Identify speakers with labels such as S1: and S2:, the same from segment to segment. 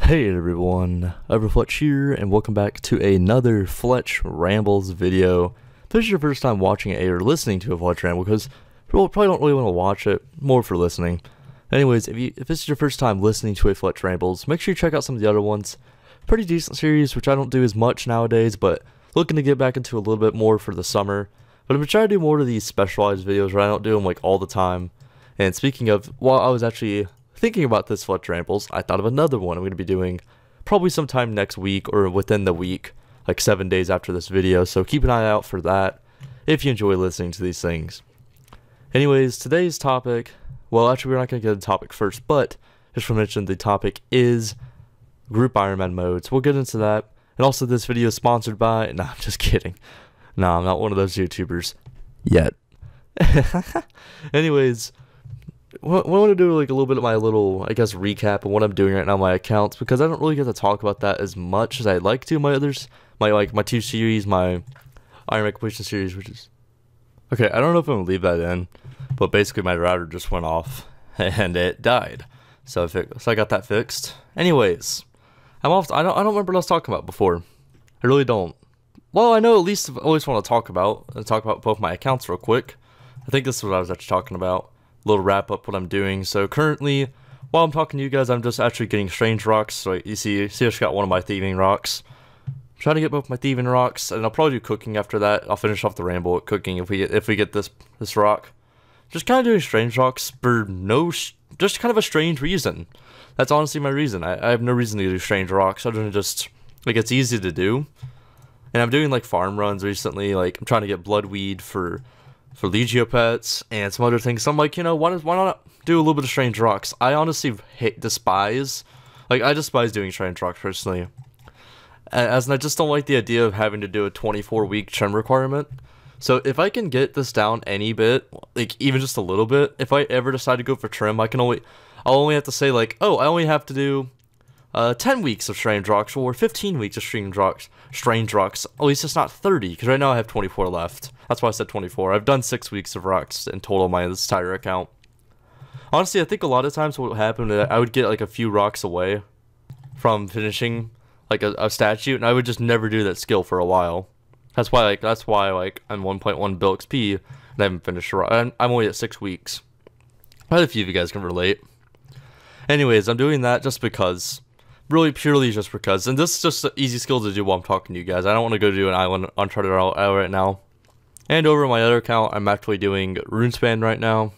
S1: Hey everyone, Overfletch here, and welcome back to another Fletch Rambles video. If this is your first time watching a or listening to a Fletch Ramble, because you probably don't really want to watch it, more for listening. Anyways, if this is your first time listening to a Fletch Rambles, make sure you check out some of the other ones. Pretty decent series, which I don't do as much nowadays, but looking to get back into a little bit more for the summer. But I'm going to try to do more of these specialized videos where I don't do them like all the time. And speaking of, while I was actually thinking about this Fletch Rambles, I thought of another one I'm going to be doing probably sometime next week or within the week, like 7 days after this video, so keep an eye out for that if you enjoy listening to these things. Anyways, today's topic, well actually we're not going to get the topic first, but just to mention the topic is group Ironman modes. We'll get into that, and also this video is sponsored by, no I'm just kidding, no I'm not one of those YouTubers, yet. Anyways, I want to do like a little bit of my little, I guess, recap of what I'm doing right now on my accounts, because I don't really get to talk about that as much as I'd like to. My two series, my Ironman completion series, which is okay. I don't know if I'm gonna leave that in, but basically my router just went off and it died, so I got that fixed. Anyways, I'm off. I don't remember what I was talking about before. I really don't. Well, I know at least I always want to talk about both my accounts real quick. I think this is what I was actually talking about. Little wrap up what I'm doing. So currently, while I'm talking to you guys, I'm just actually getting strange rocks. So you see I just got one of my thieving rocks. I'm trying to get both my thieving rocks, and I'll probably do cooking after that. I'll finish off the ramble with cooking if we get this rock. Just kind of doing strange rocks for just kind of a strange reason. That's honestly my reason. I have no reason to do strange rocks other than just like it's easy to do. And I'm doing like farm runs recently. Like I'm trying to get bloodweed for Legio pets and some other things. So I'm like, you know, why not do a little bit of strange rocks? I honestly despise doing strange rocks personally, as I just don't like the idea of having to do a 24-week trim requirement. So if I can get this down any bit, like even just a little bit, if I ever decide to go for trim, I'll only have to say like, oh, I only have to do 10 weeks of strange rocks or 15 weeks of strange rocks. At least it's not 30, because right now I have 24 left. That's why I said 24. I've done 6 weeks of rocks in total on my entire account. Honestly, I think a lot of times what would happen is I would get like a few rocks away from finishing like a statue, and I would just never do that skill for a while. That's why I'm 1.1 bill XP and I haven't finished a rock. I'm only at 6 weeks. I bet a few of you guys can relate. Anyways, I'm doing that just because. Really, purely just because. And this is just an easy skill to do while I'm talking to you guys. I don't want to go do an island Uncharted out right now. And over my other account, I'm actually doing RuneScape right now.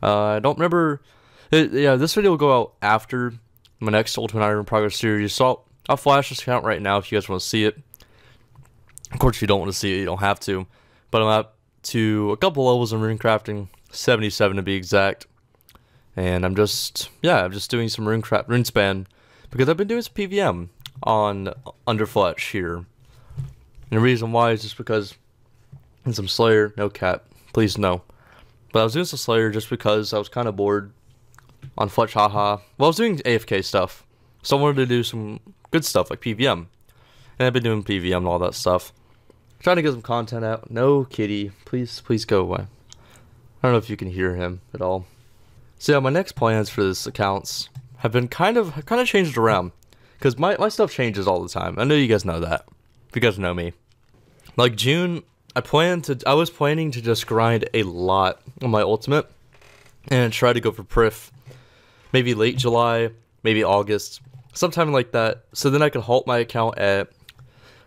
S1: I don't remember. Yeah, this video will go out after my next Ultimate Iron Progress series. So I'll flash this account right now if you guys want to see it. Of course, if you don't want to see it, you don't have to. But I'm up to a couple levels in rune crafting, 77 to be exact. And I'm just doing some RuneScape. Because I've been doing some PVM on Overfletch here. And the reason why is just because in some Slayer, no cap, please no. But I was doing some Slayer just because I was kind of bored on Fletch, haha. Well, I was doing AFK stuff, so I wanted to do some good stuff like PVM. And I've been doing PVM and all that stuff. Trying to get some content out. No, kitty, please go away. I don't know if you can hear him at all. So yeah, my next plans for this accounts have been kind of changed around, because my stuff changes all the time. I know you guys know that, if you guys know me. Like June, I was planning to just grind a lot on my ultimate and try to go for Prif, maybe late July, maybe August, sometime like that. So then I could halt my account at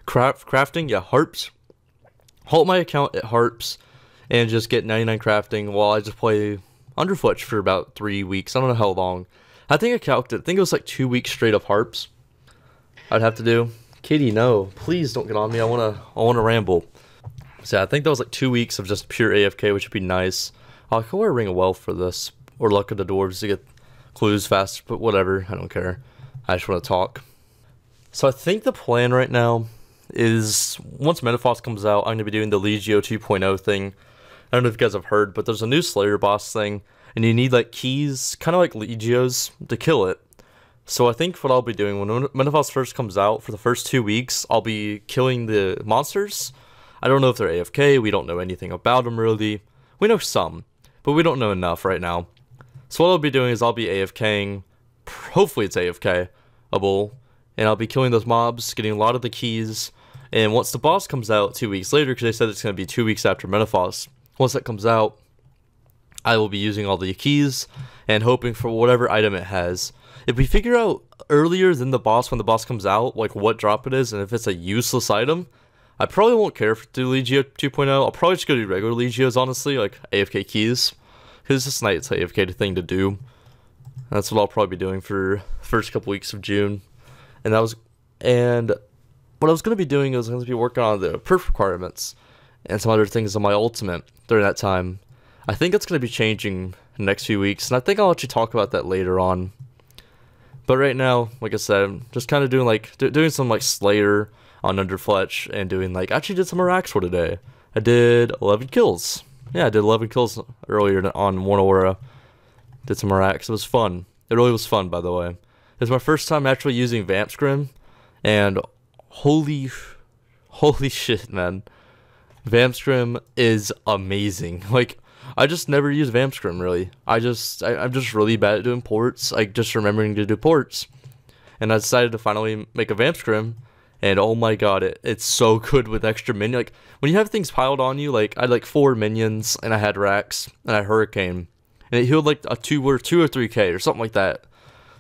S1: crafting, yeah, harps. Halt my account at harps and just get 99 crafting while I just play Overfletch for about 3 weeks. I don't know how long. I think I think it was like 2 weeks straight of harps I'd have to do. Kitty, no, please don't get on me. I wanna ramble. So yeah, I think that was like 2 weeks of just pure AFK, which would be nice. I could wear Ring of Wealth for this, or Luck of the Dwarves to get clues faster, but whatever, I don't care. I just want to talk. So I think the plan right now is, once Metaphos comes out, I'm going to be doing the Legio 2.0 thing. I don't know if you guys have heard, but there's a new Slayer boss thing, and you need like keys, kind of like Legios, to kill it. So I think what I'll be doing when Metaphos first comes out, for the first 2 weeks, I'll be killing the monsters. I don't know if they're AFK, we don't know anything about them really. We know some, but we don't know enough right now. So what I'll be doing is I'll be AFKing, hopefully it's AFK, and I'll be killing those mobs, getting a lot of the keys. And once the boss comes out 2 weeks later, because they said it's going to be 2 weeks after Menopause, once that comes out, I will be using all the keys and hoping for whatever item it has. If we figure out earlier than the boss, when the boss comes out, like what drop it is, and if it's a useless item, I probably won't care to do Legio 2.0. I'll probably just go do regular Legios, honestly, like AFK keys, because it's just nice AFK thing to do. That's what I'll probably be doing for the first couple weeks of June. And what I was going to be doing is I was going to be working on the perf requirements and some other things on my ultimate during that time. I think it's going to be changing in the next few weeks, and I think I'll actually talk about that later on. But right now, like I said, I'm just kind of doing like doing some like Slayer on Underfletch and doing like actually did some Araxor today. I did 11 kills. Yeah, I did 11 kills earlier on One Aura. Did some Arax. It was fun. It really was fun, by the way. It was my first time actually using Vamp Scrim, and holy shit, man. Vamp Scrim is amazing. Like, I just never use Vamp Scrim, really. I'm just really bad at doing ports, like just remembering to do ports. And I decided to finally make a Vamp Scrim, and oh my god, it's so good with extra minion. Like, when you have things piled on you, like, I had like 4 minions, and I had Rax, and I had Hurricane, and it healed like a 2 or 3k, or something like that.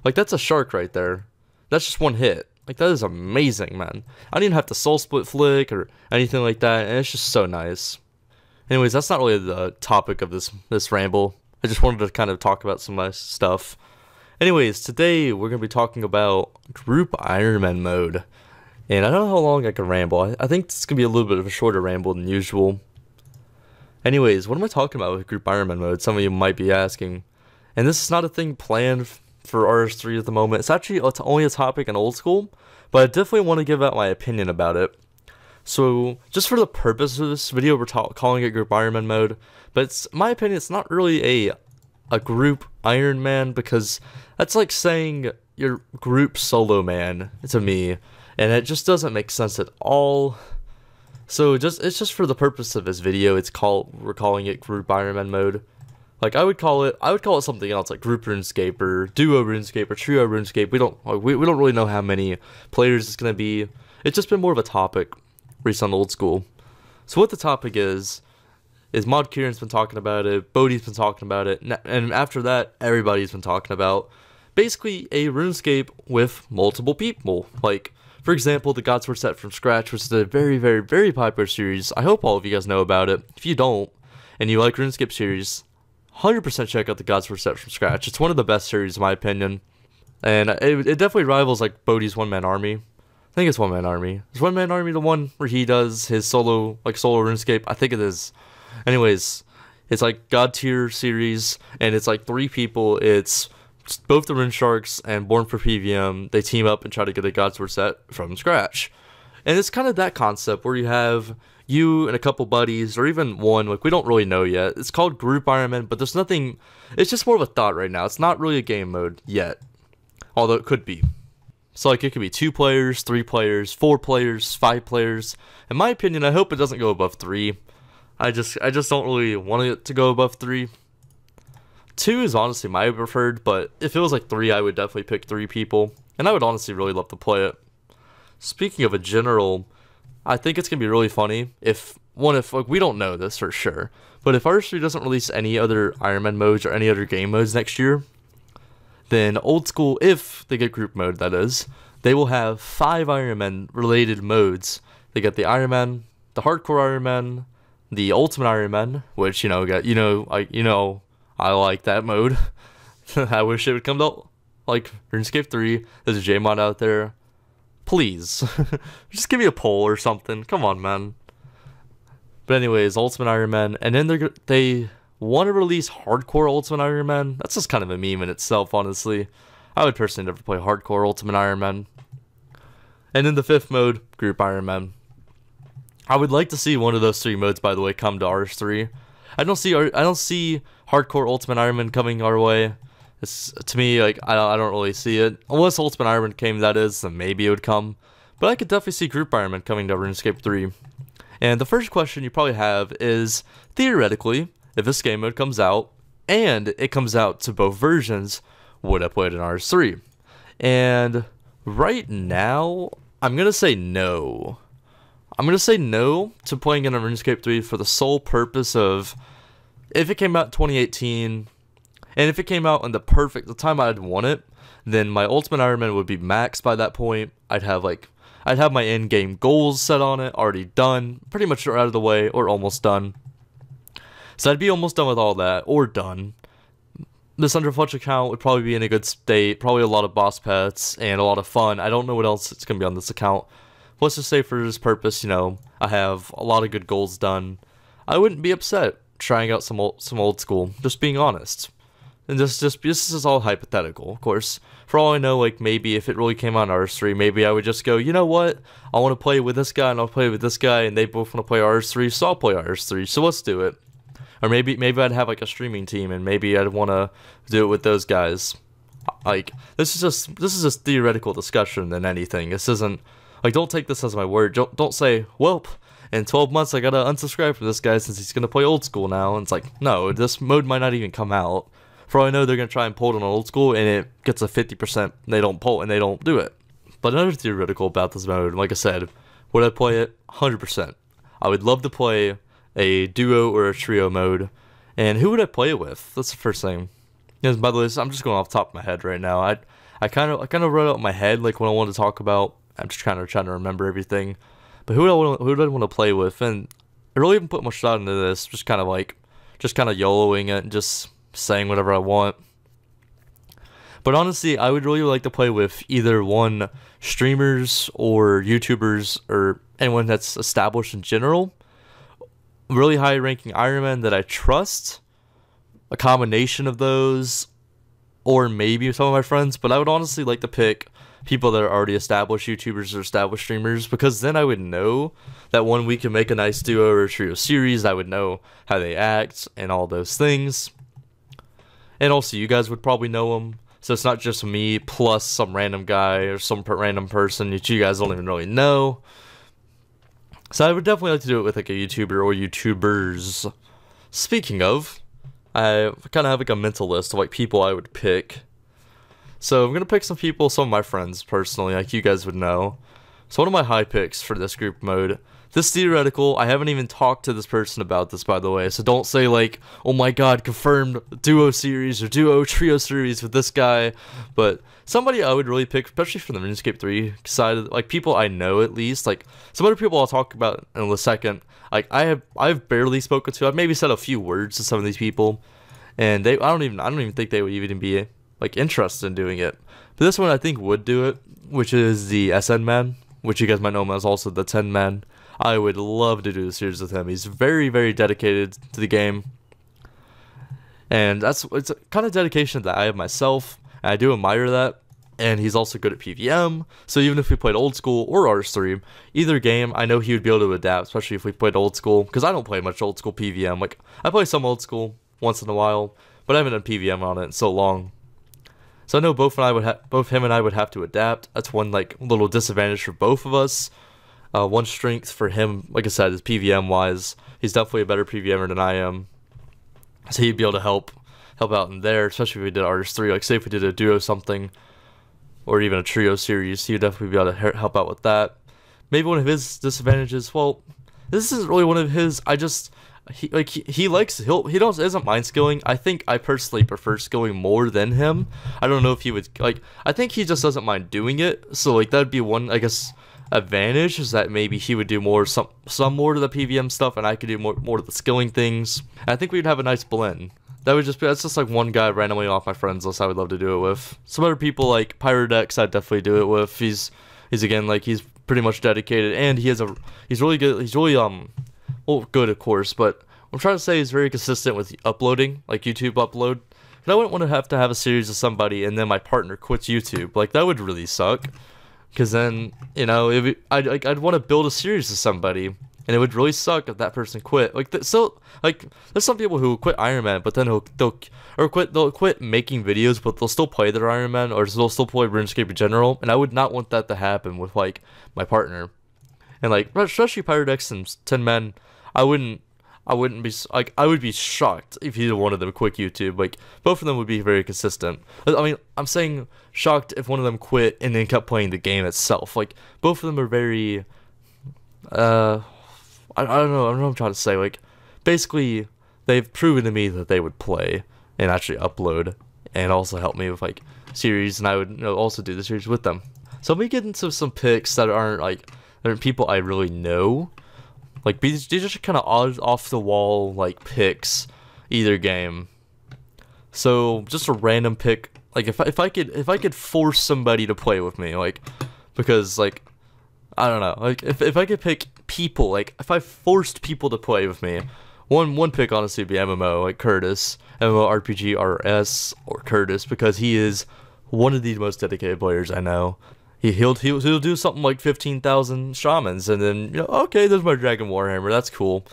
S1: Like, that's a shark right there. That's just one hit. Like, that is amazing, man. I didn't even have to soul split flick, or anything like that, and it's just so nice. Anyways, that's not really the topic of this ramble. I just wanted to kind of talk about some nice stuff. Anyways, today we're going to be talking about group Ironman mode. And I don't know how long I can ramble. I think this is going to be a little bit of a shorter ramble than usual. Anyways, what am I talking about with group Ironman mode? Some of you might be asking. And this is not a thing planned for RS3 at the moment. It's only a topic in old school, but I definitely want to give out my opinion about it. So, just for the purpose of this video, we're calling it group Ironman mode, but in my opinion, it's not really a group Ironman, because that's like saying you're group solo man to me, and it just doesn't make sense at all. So, it's just for the purpose of this video, we're calling it group Ironman mode. Like, I would call it something else, like group RuneScape, or duo RuneScape, or trio RuneScape. We don't really know how many players it's gonna be. It's just been more of a topic recent on old school. So what the topic is Mod Kieran's been talking about it, Bodhi's been talking about it, and after that, everybody's been talking about basically a RuneScape with multiple people. Like, for example, the Godsword set from scratch, which is a very, very, very popular series. I hope all of you guys know about it. If you don't, and you like RuneScape series, 100% check out the Godsword set from scratch. It's one of the best series in my opinion, and it definitely rivals like Bodhi's one-man army. I think it's One Man Army. Is One Man Army the one where he does his solo RuneScape? I think it is. Anyways, it's like God tier series, and it's like 3 people. It's both the Rune Sharks and Born for PVM. They team up and try to get a Godsword set from scratch. And it's kind of that concept where you have you and a couple buddies, or even one, like we don't really know yet. It's called Group Ironman, but there's nothing, it's just more of a thought right now. It's not really a game mode yet, although it could be. So like it could be 2 players, 3 players, 4 players, 5 players. In my opinion, I hope it doesn't go above 3. I just don't really want it to go above 3. 2 is honestly my preferred, but if it was like 3, I would definitely pick 3 people. And I would honestly really love to play it. Speaking of a general, I think it's gonna be really funny if like we don't know this for sure, but if RS3 doesn't release any other Ironman modes or any other game modes next year, then old school, if they get group mode, that is, they will have 5 Ironman related modes. They get the Ironman, the Hardcore Ironman, the Ultimate Ironman, which I like that mode. I wish it would come to like RuneScape 3. There's a JMod out there. Please, just give me a poll or something. Come on, man. But anyways, Ultimate Ironman, and then they want to release Hardcore Ultimate Ironman. That's just kind of a meme in itself, honestly. I would personally never play Hardcore Ultimate Ironman. And then the 5th mode, Group Ironman. I would like to see one of those 3 modes, by the way, come to RS3. I don't see Hardcore Ultimate Ironman coming our way. To me, like I don't really see it. Unless Ultimate Ironman came, that is, then maybe it would come. But I could definitely see Group Ironman coming to RuneScape 3. And the first question you probably have is, theoretically, if this game mode comes out, and it comes out to both versions, would I play it in RS3? And Right now, I'm gonna say no. I'm gonna say no to playing in a RuneScape 3 for the sole purpose of if it came out in 2018, and if it came out in the time I'd want it, then my Ultimate Ironman would be maxed by that point. I'd have my in-game goals set on it, already done, pretty much out of the way, or almost done. So I'd be almost done with all that, or done. This Overfletch account would probably be in a good state, probably a lot of boss pets, and a lot of fun. I don't know what else it's going to be on this account. Let's just say for this purpose, I have a lot of good goals done. I wouldn't be upset trying out some old school, just being honest. And this is all hypothetical, of course. For all I know, like, maybe if it really came out in RS3, maybe I would just go, you know what? I want to play with this guy, and I'll play with this guy, and they both want to play RS3, so I'll play RS3, so let's do it. Or maybe I'd have, like, a streaming team, and maybe I'd want to do it with those guys. Like, this is just theoretical discussion than anything. This isn't, like, don't take this as my word. Don't say, welp, in 12 months I gotta unsubscribe from this guy since he's gonna play old school now. And it's like, no, this mode might not even come out. For all I know, they're gonna try and pull it on old school, and it gets a 50%. They don't pull, and they don't do it. But another theoretical about this mode, like I said, would I play it? 100%. I would love to play a duo or a trio mode. And who would I play it with? That's the first thing. Yes, by the way, I'm just going off the top of my head right now. I kind of wrote out in my head like what I wanted to talk about. I'm just kind of trying to remember everything. But who do I want to play with? And I really haven't put much thought into this. Just kind of YOLOing it and just saying whatever I want. But honestly, I would really like to play with either one streamers or YouTubers or anyone that's established in general. Really high ranking Ironman that I trust. A combination of those, or maybe some of my friends. But I would honestly like to pick people that are already established YouTubers or established streamers, because then I would know that one we can make a nice duo or trio series. I would know how they act and all those things. And also, you guys would probably know them. So it's not just me plus some random guy or some random person that you guys don't even really know. So I would definitely like to do it with like a YouTuber or YouTubers. Speaking of, I kind of have like a mental list of like people I would pick. So I'm going to pick some people, some of my friends personally, like you guys would know. So one of my high picks for this group mode, this theoretical, I haven't even talked to this person about this, by the way. So don't say like, oh my god, confirmed duo series or duo trio series with this guy. But somebody I would really pick, especially from the RuneScape 3 side, like people I know at least. Like some other people I'll talk about in a second. Like I've barely spoken to. I've maybe said a few words to some of these people, and I don't even think they would even be like interested in doing it. But this one I think would do it, which is the SN man, which you guys might know him as also the 10 man. I would love to do the series with him. He's very, very dedicated to the game, and it's a kind of dedication that I have myself, and I do admire that. And he's also good at PVM, so even if we played old school or RS3, either game, I know he would be able to adapt, especially if we played old school, because I don't play much old school PVM. Like, I play some old school once in a while, but I haven't done PVM on it in so long. So I know both him and I would have to adapt. That's one like little disadvantage for both of us. One strength for him, like I said, is PVM wise. He's definitely a better PVMer than I am, so he'd be able to help out in there, especially if we did RS3. Like say if we did a duo something, or even a trio series, he'd definitely be able to help out with that. Maybe one of his disadvantages, well, this isn't really one of his. He doesn't mind skilling. I think I personally prefer skilling more than him. I don't know if he would I think he just doesn't mind doing it. So like that'd be one, I guess, advantage, is that maybe he would do some more to the PVM stuff, and I could do more to the skilling things. And I think we'd have a nice blend. That's just like one guy randomly off my friends list I would love to do it with. Some other people like Pyrodex I'd definitely do it with. He's again like he's pretty much dedicated, and he's really good. He's really well, good of course, but I'm trying to say he's very consistent with uploading, like YouTube upload. And I wouldn't want to have a series of somebody and then my partner quits YouTube. Like that would really suck. Because then, I'd want to build a series with somebody, and it would really suck if that person quit. There's some people who quit Ironman, but then they'll quit making videos, but they'll still play their Ironman, or they'll still play RuneScape in general. And I would not want that to happen with like my partner. And like especially Pyrodex and 10 Men, I wouldn't I wouldn't be like I would be shocked if either one of them quit YouTube. Like both of them would be very consistent. I mean, I'm saying shocked if one of them quit and then kept playing the game itself. Like both of them are very I don't know what I'm trying to say. Like basically they've proven to me that they would play and actually upload and also help me with like series, and I would also do the series with them. So let me get into some picks that aren't people I really know. Like these are just kind of off the wall like picks either game. So just a random pick. Like if I could force somebody to play with me, like because like I don't know, like if I could pick people, like if I forced people to play with me, one pick honestly would be MMO, like Curtis, MMORPG RS or Curtis, because he is one of the most dedicated players I know. He'll do something like 15,000 shamans, and then okay, there's my Dragon Warhammer, that's cool.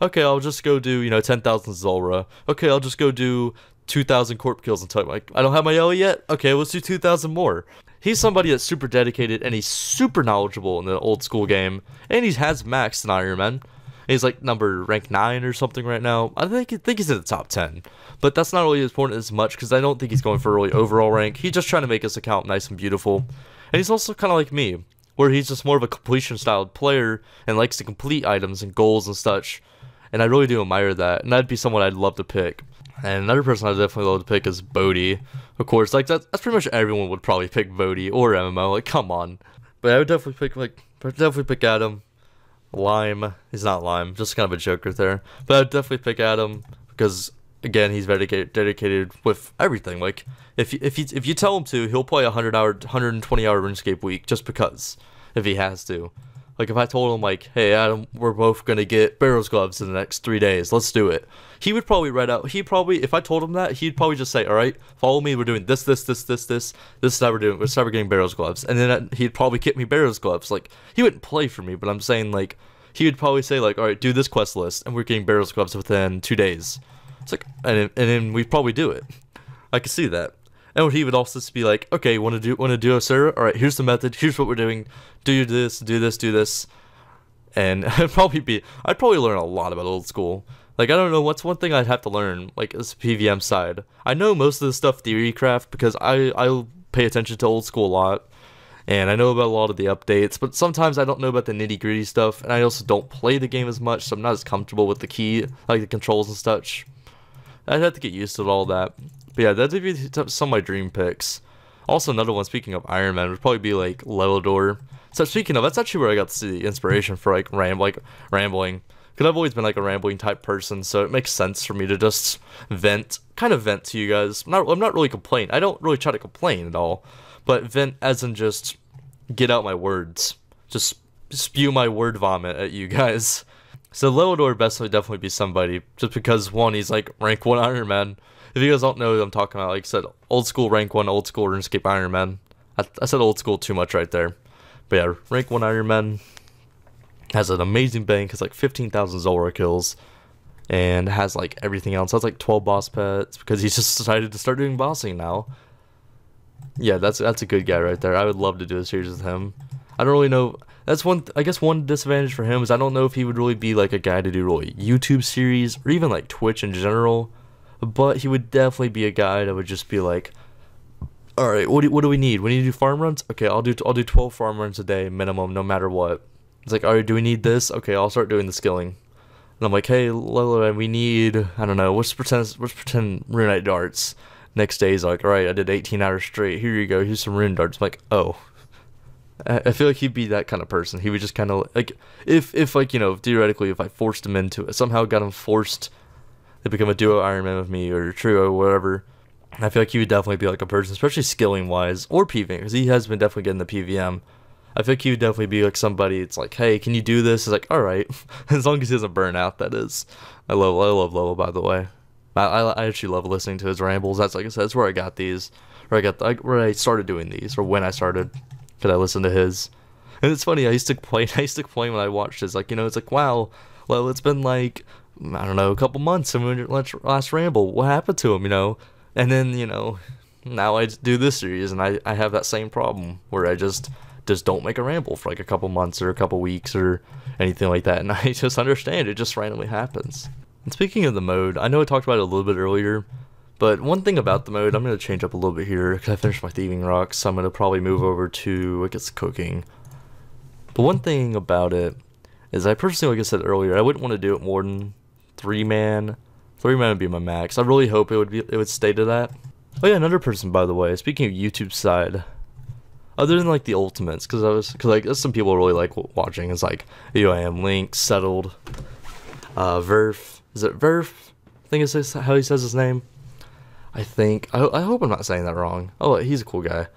S1: Okay, I'll just go do 10,000 Zulrah. Okay, I'll just go do 2,000 corp kills until like I don't have my Ellie yet. Okay, let's do 2,000 more. He's somebody that's super dedicated and he's super knowledgeable in the old school game, and he has maxed in Ironman. He's like rank 9 or something right now. I think he's in the top 10, but that's not really important as much because I don't think he's going for a really overall rank. He's just trying to make his account nice and beautiful. And he's also kind of like me, where he's just more of a completion-styled player and likes to complete items and goals and such. And I really do admire that, and that'd be someone I'd love to pick. And another person I'd definitely love to pick is Bodhi. Of course, like that's pretty much everyone would probably pick Bodhi or MMO. Like, come on. But I would definitely pick Adam. Lime. He's not Lime, just kind of a joker there. But I'd definitely pick Adam because again, he's very dedicated with everything. Like if you tell him to, he'll play 120-hour RuneScape week just because if he has to. Like if I told him like, hey Adam, we're both gonna get Barrels Gloves in the next 3 days, let's do it. He would probably write out. If I told him that, he'd probably just say, all right, follow me. We're doing this. This is how we're doing. We're getting Barrels Gloves, and then he'd probably get me Barrels Gloves. Like he wouldn't play for me, but I'm saying like he would probably say like, all right, do this quest list, and we're getting Barrels Gloves within 2 days. It's like, and then we'd probably do it. I could see that. And he would also just be like, okay, want to do a server? All right, here's the method. Here's what we're doing. Do this. And I'd probably learn a lot about old school. Like, I don't know, what's one thing I'd have to learn, like, as a PVM side. I know most of the stuff theorycraft because I pay attention to old school a lot. And I know about a lot of the updates, but sometimes I don't know about the nitty-gritty stuff. And I also don't play the game as much, so I'm not as comfortable with the key, like the controls and such. I'd have to get used to all that. But yeah, that'd be some of my dream picks. Also, another one, speaking of Ironman, would probably be like Leveldor. So speaking of, that's actually where I got the inspiration for like rambling. Because I've always been like a rambling type person, so it makes sense for me to just vent to you guys. I'm not really complaining. I don't really try to complain at all, but vent as in just get out my words. Just spew my word vomit at you guys. So Leveldor would definitely be somebody, just because one, he's like rank 1 Ironman. If you guys don't know what I'm talking about, like I said, old school rank 1, old school RuneScape Ironman. I said old school too much right there. But yeah, rank 1 Ironman has an amazing bank, has like 15,000 Zulrah kills, and has like everything else. Has like 12 boss pets because he's just decided to start doing bossing now. Yeah, that's a good guy right there. I would love to do a series with him. I don't really know. That's I guess one disadvantage for him is I don't know if he would really be like a guy to do really YouTube series or even like Twitch in general. But he would definitely be a guy that would just be like, all right, what do we need? We need to do farm runs? Okay, I'll do 12 farm runs a day minimum, no matter what. It's like, all right, do we need this? Okay, I'll start doing the skilling. And I'm like, hey, we need, I don't know, let's pretend Runite darts. Next day he's like, all right, I did 18 hours straight. Here you go. Here's some rune darts. I'm like, oh. I feel like he'd be that kind of person. He would just kind of like, if like, theoretically, if I forced him into it, somehow got him forced to become a duo Ironman with me or a trio or whatever, I feel like he would definitely be like a person, especially skilling wise or PVM, because he has been definitely getting the PVM. I feel like he would definitely be like somebody. It's like, hey, can you do this? It's like, all right, as long as he doesn't burn out. That is, I love Lobo, by the way. I actually love listening to his rambles. That's, like I said, that's where I got these, where I started doing these, or when I started, because I listened to his. And it's funny, I used to complain when I watched his, like, it's like, wow, well, it's been like, I don't know, a couple months since we last ramble. What happened to him, And then, now I do this series, and I have that same problem where I just just don't make a ramble for like a couple months or a couple weeks or anything like that. And I just understand it just randomly happens. And speaking of the mode, I know I talked about it a little bit earlier, but one thing about the mode, I'm going to change up a little bit here because I finished my thieving rocks, so I'm going to probably move over to, I guess, cooking. But one thing about it is I personally, like I said earlier, I wouldn't want to do it more than 3-man. 3-man would be my max. I really hope it would stay to that. Oh yeah, another person, by the way, speaking of YouTube side, other than like the ultimates, because like there's some people really like watching. It's like UIM, Link, Settled, Verf. Is it Verf? I think it's how he says his name. I think. I hope I'm not saying that wrong. Oh, he's a cool guy.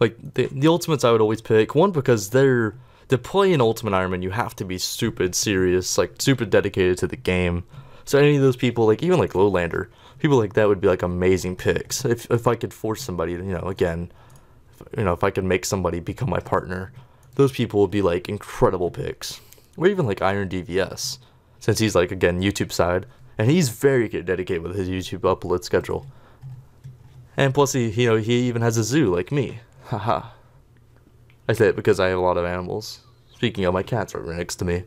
S1: Like the ultimates, I would always pick one because to play an ultimate Ironman, you have to be stupid serious, like super dedicated to the game. So any of those people, like even like Lowlander, people like that would be like amazing picks. If I could force somebody to, again, if I could make somebody become my partner, those people would be like incredible picks. Or even like Iron DVS, since he's like, again, YouTube side, and he's very dedicated with his YouTube upload schedule. And plus he even has a zoo like me. Haha. I say it because I have a lot of animals. Speaking of, my cat's right next to me.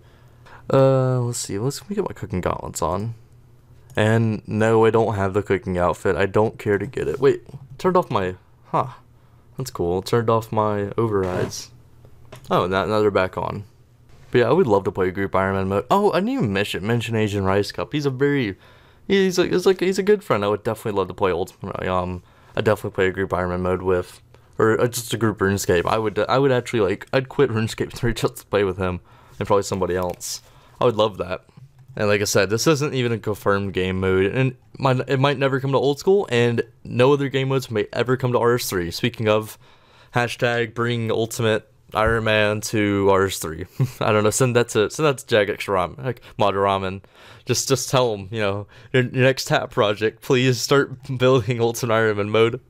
S1: Let's see. Let me get my cooking gauntlets on. And no, I don't have the cooking outfit. I don't care to get it. Wait, turned off my... That's cool. Turned off my overrides. Oh, now they're back on. But yeah, I would love to play group Ironman mode. Oh, I didn't even mention Asian Rice Cup. He's a good friend. I would definitely love to play I'd definitely play a group Ironman mode with, or just a group RuneScape. I would actually I'd quit RuneScape 3 just to play with him and probably somebody else. I would love that. And like I said, this isn't even a confirmed game mode, and it might never come to old school, and no other game modes may ever come to RS3. Speaking of, hashtag bring Ultimate Iron Man to RS3. I don't know. Send that to Jagex Ramen, like Mod Ramen. Just tell him, your next tap project, please start building Ultimate Iron Man mode.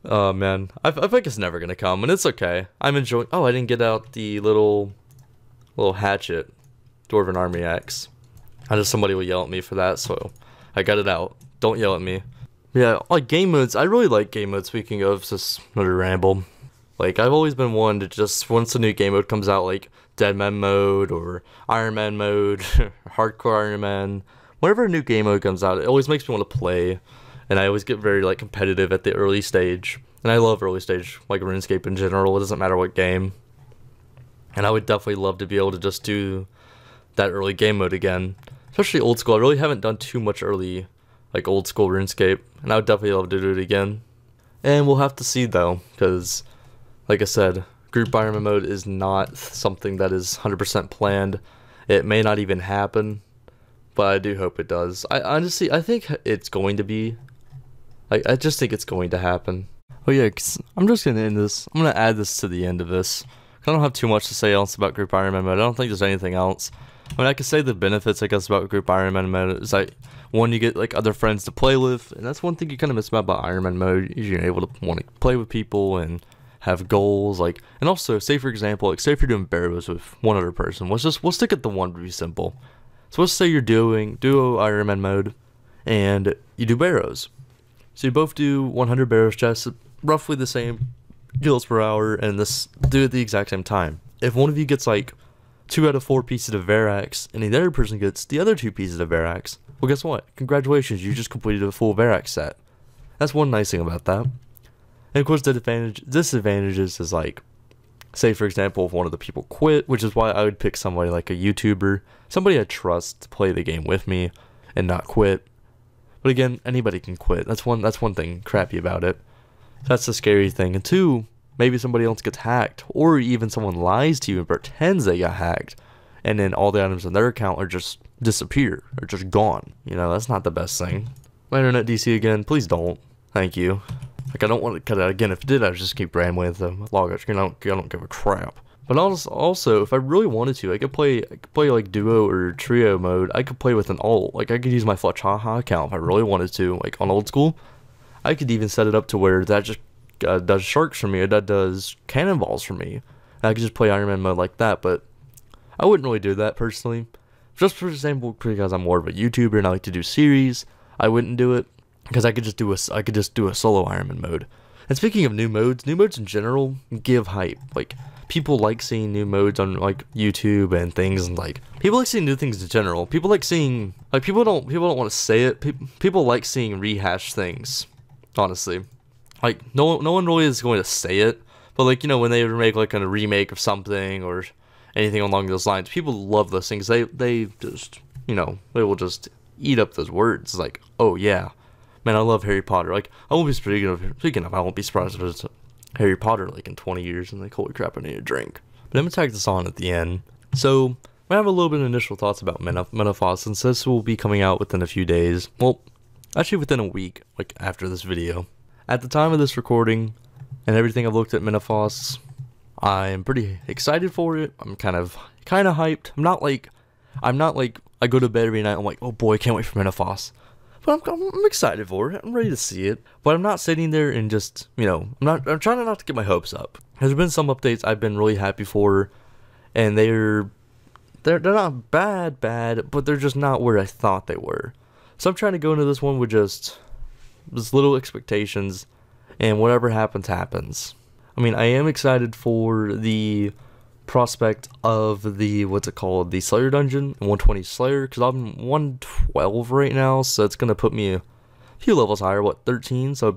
S1: Oh man, I think it's never gonna come, and it's okay. I'm enjoying. Oh, I didn't get out the little hatchet, Dwarven Army axe. I know somebody will yell at me for that, so I got it out. Don't yell at me. Yeah, like game modes. I really like game modes. Speaking of, just another ramble. Like, I've always been one to just, once a new game mode comes out, like Deadman mode or Iron Man mode, Hardcore Iron Man, whenever a new game mode comes out, it always makes me want to play. And I always get very competitive at the early stage. And I love early stage, like RuneScape in general. It doesn't matter what game. And I would definitely love to be able to just do that early game mode again. Especially old school. I really haven't done too much early, old school RuneScape. And I would definitely love to do it again. And we'll have to see though, because like I said, group Ironman mode is not something that is 100% planned. It may not even happen, but I do hope it does. I think it's going to be. I just think it's going to happen. Oh yeah, 'cause I'm just going to end this. I'm going to add this to the end of this. I don't have too much to say else about group Ironman mode. I don't think there's anything else. I mean, I could say the benefits, I guess, about group Ironman mode is one, you get other friends to play with, and that's one thing you kind of miss about Ironman mode. Is you're able to want to play with people and have goals, and also, say for example, say if you're doing barrows with one other person, we'll stick at the one to be simple. So let's say you're doing duo Ironman mode, and you do barrows. So you both do 100 barrows chests, roughly the same kills per hour, and do it at the exact same time. If one of you gets 2 out of 4 pieces of Verax, and the other person gets the other 2 pieces of Verax, well, guess what? Congratulations, you just completed a full Verax set. That's one nice thing about that. And of course, the disadvantages is say for example, if one of the people quit, which is why I would pick somebody like a YouTuber, somebody I trust to play the game with me and not quit. But again, anybody can quit. That's one thing crappy about it. That's the scary thing. And 2, maybe somebody else gets hacked, or even someone lies to you and pretends they got hacked, and then all the items on their account are just disappear, or just gone. That's not the best thing. My internet DC again, please don't. Thank you. I don't want to cut it out again. If it did, I would just keep rambling with the logouts. I don't give a crap. But also, if I really wanted to, I could play duo or trio mode. I could play with an ult. I could use my Fletch account if I really wanted to, on old school. I could even set it up to where that just does sharks for me, or that does cannonballs for me. And I could just play Ironman mode like that, but I wouldn't really do that personally. Just for example, because I'm more of a YouTuber and I like to do series, I wouldn't do it. Because I could just do a solo Ironman mode. And speaking of new modes in general give hype. people like seeing new modes on like YouTube and things, and like people like seeing new things in general. People like seeing like people don't want to say it. People like seeing rehashed things. Honestly, like no one really is going to say it, but like, you know, when they make like a remake of something or anything along those lines, people love those things. They just, you know, they will just eat up those words. It's like, oh yeah, man, I love Harry Potter. Like, I won't be speaking of, I won't be surprised if it's Harry Potter like in 20 years and like, holy crap, I need a drink. But I'm gonna tag this on at the end. So I have a little bit of initial thoughts about Menopause, since this will be coming out within a few days. Well, actually within a week, like after this video. At the time of this recording and everything I've looked at Menopause, I'm pretty excited for it. I'm kind of hyped. I'm not like I go to bed every night, I'm like, oh boy, I can't wait for Menopause. But I'm excited for it. I'm ready to see it. But I'm not sitting there and just, you know, I'm trying not to get my hopes up. There's been some updates I've been really happy for, and they're not bad, but they're just not where I thought they were. So I'm trying to go into this one with just little expectations, and whatever happens, happens. I mean, I am excited for the prospect of the, what's it called, the Slayer dungeon, 120 Slayer, because I'm 112 right now, so it's gonna put me a few levels higher. What, 13? So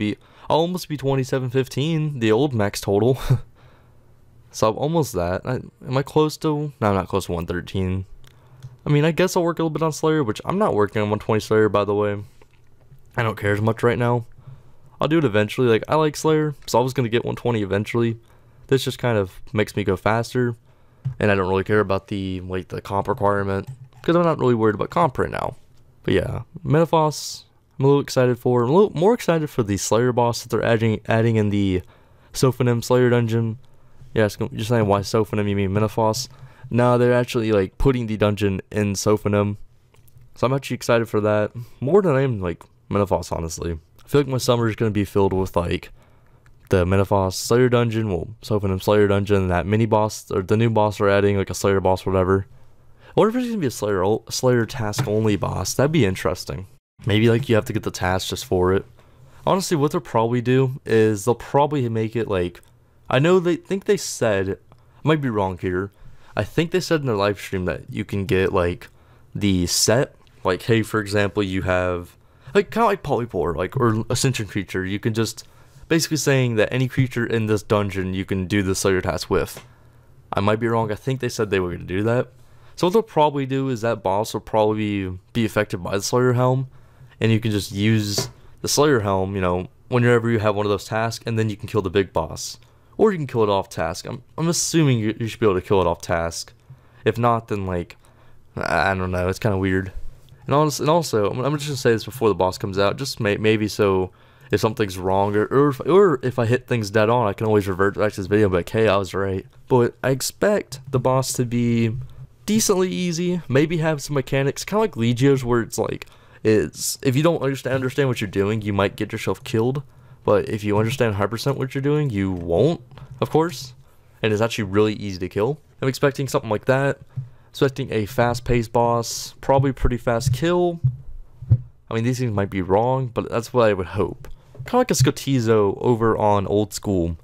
S1: I'll almost be 2715, the old max total. So I'm almost that. Am I close to? No, I'm not close to 113. I mean, I guess I'll work a little bit on Slayer, which I'm not working on 120 Slayer, by the way. I don't care as much right now. I'll do it eventually. Like, I like Slayer, so I was gonna get 120 eventually. This just kind of makes me go faster, and I don't really care about the comp requirement, because I'm not really worried about comp right now. But yeah, Menopause, I'm a little excited for. I'm a little more excited for the Slayer boss that they're adding in the Sophonim Slayer dungeon. Yeah, you're saying why Sophonim, you mean Menopause? No, they're actually like putting the dungeon in Sophonim, so I'm actually excited for that more than I am like Menopause, honestly. I feel like my summer is going to be filled with like the Menopause Slayer dungeon, well, Sophonim Slayer dungeon, and that mini boss, or the new boss they're adding, like a Slayer boss or whatever. I wonder if it's going to be a Slayer task only boss. That'd be interesting. Maybe like you have to get the task just for it. Honestly, what they'll probably do is they'll probably make it like, I know they said, I might be wrong here, I think they said in their live stream that you can get like the set, like, hey, for example, you have like kind of like Polypore, like, or Ascension creature, you can just basically saying that any creature in this dungeon you can do the Slayer task with. I might be wrong. I think they said they were going to do that. So what they'll probably do is that boss will probably be affected by the Slayer Helm, and you can just use the Slayer Helm, you know, whenever you have one of those tasks, and then you can kill the big boss. Or you can kill it off task. I'm assuming you should be able to kill it off task. If not, then like, I don't know, it's kind of weird. And also, I'm just going to say this before the boss comes out, just maybe so if something's wrong, or if I hit things dead on, I can always revert back to this video and be like, hey, I was right. But I expect the boss to be decently easy, maybe have some mechanics, kind of like Legios, where it's like, if you don't understand what you're doing, you might get yourself killed. But if you understand 100% what you're doing, you won't, of course. And it's actually really easy to kill. I'm expecting something like that. Expecting a fast-paced boss, probably pretty fast kill. I mean, these things might be wrong, but that's what I would hope. Kind of like a Scotizo over on Old School.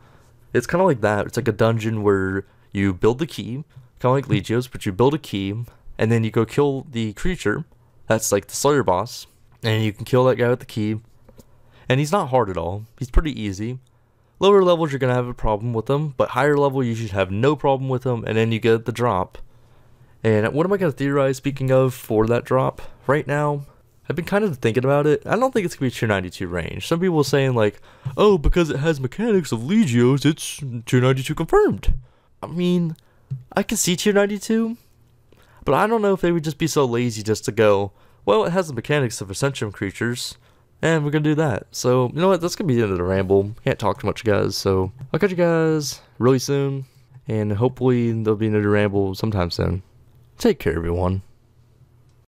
S1: It's kind of like that. It's like a dungeon where you build the key, kind of like Legios, but you build a key, and then you go kill the creature. That's like the Slayer boss, and you can kill that guy with the key. And he's not hard at all. He's pretty easy. Lower levels, you're going to have a problem with him, but higher level, you should have no problem with him, and then you get the drop. And what am I going to theorize, speaking of, for that drop? Right now, I've been kind of thinking about it. I don't think it's going to be tier 92 range. Some people are saying like, oh, because it has mechanics of Legios, it's tier 92 confirmed. I mean, I can see tier 92, but I don't know if they would just be so lazy just to go, well, it has the mechanics of Ascension creatures, and we're going to do that. So, you know what, that's going to be the end of the ramble. Can't talk too much, guys, so I'll catch you guys really soon, and hopefully there'll be another ramble sometime soon. Take care, everyone.